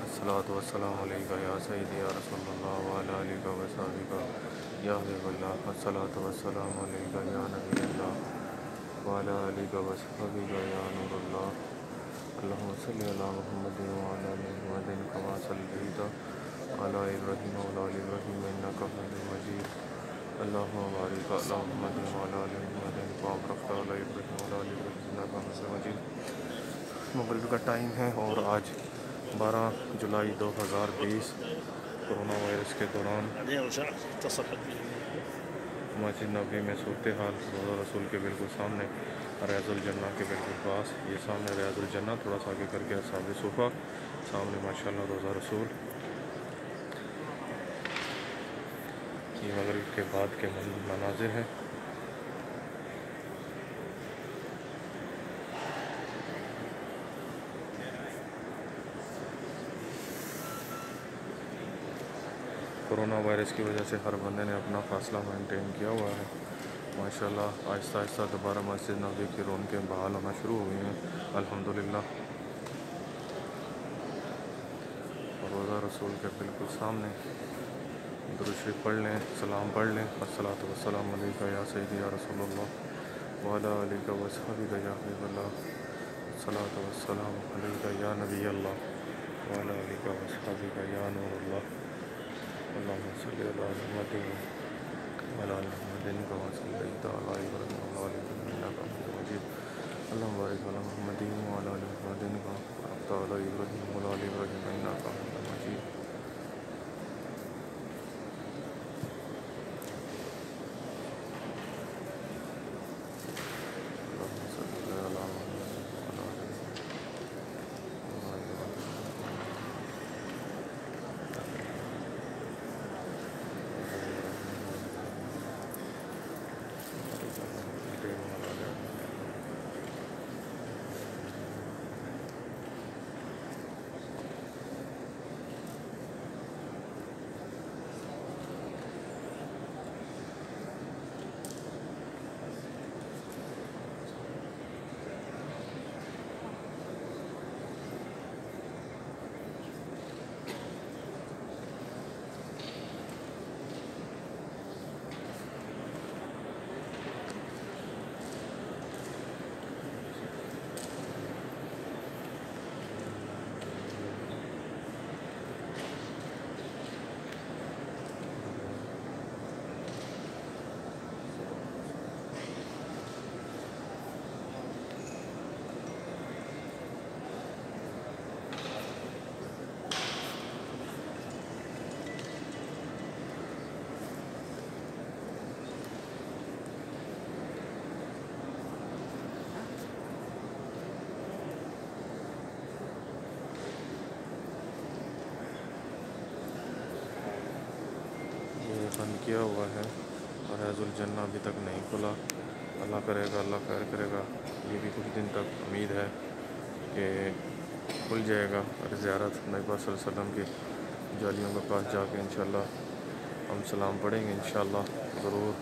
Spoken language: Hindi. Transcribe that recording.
अस्सलातु वस्सलामु अलैका या सय्यदी या रसूलल्लाह व अला आलिका व सहाबिका या हबीबल्लाह। अस्सलातु वस्सलामु अलैका या नबियल्लाह व अला आलिका व सहाबिका या नूरल्लाह। अल्लाहुम्मा सल्लि अला मुहम्मदिन व अला आलि मुहम्मदिन कमा सल्लैता अला इब्राहीम व अला आलि इब्राहीम इन्नका हमीदुम मजीद। अल्लाहुम्मा बारिक अला मुहम्मदिन व अला आलि मुहम्मदिन कमा बारकता अला इब्राहीम व अला आलि इब्राहीम इन्नका हमीदुम मजीद। मगरिब का टाइम है और आज 12 जुलाई 2020 कोरोना वायरस के दौरान मस्जिद नबी में सूरत हाल रोज़ा रसूल के बिल्कुल सामने रियाजुल जन्ना के बिल्कुल पास, ये सामने रियाजुल जन्ना, थोड़ा सा आगे करके सामने सोफ़ा, सामने माशाल्लाह रोज़ा रसूल। ये मगरिब के बाद के मनाजिर हैं। कोरोना वायरस की वजह से हर बंदे ने अपना फ़ासला मेंटेन किया हुआ है। माशाल्लाह आहिस्ता आहिस्ता दोबारा मस्जिद नबी की रौनकें बहाल होना शुरू हो गई हैं अल्हम्दुलिल्लाह। रोज़ा रसूल के बिल्कुल सामने दुरूद शरीफ पढ़ लें, सलाम पढ़ लें। अस्सलातु वस्सलामु अलैका या सय्यदी या रसूलल्लाह व अला आलिका व सहाबिका या हबीबल्लाह। अस्सलातु वस्सलामु अलैका या नबियल्लाह व अला आलिका व सहाबिका या नूरल्लाह। अल्लाहुम्मा सल्लि अला मुहम्मदिन व अला आलि मुहम्मदिन कमा सल्लैता अला इब्राहीम व अला आलि इब्राहीम इन्नका हमीदुम मजीद। अल्लाहुम्मा बारिक अला मुहम्मदिन व अला आलि मुहम्मदिन कमा बारकता अला इब्राहीम व अला आलि इब्राहीम इन्नका हमीदुम मजीद। अल्लाहुम्मा सल्लि अला मुहम्मदिन व अला आलि बंद किया हुआ है और रियाजुल जन्ना अभी तक नहीं खुला। अल्लाह करेगा, अल्लाह खैर करेगा, ये भी कुछ दिन तक उम्मीद है कि खुल जाएगा। और ज़ियारत नबी पाक सल्लल्लाहु अलैहि वसल्लम की जालियों के पास जाके इंशाअल्लाह हम सलाम पढ़ेंगे इंशाअल्लाह ज़रूर।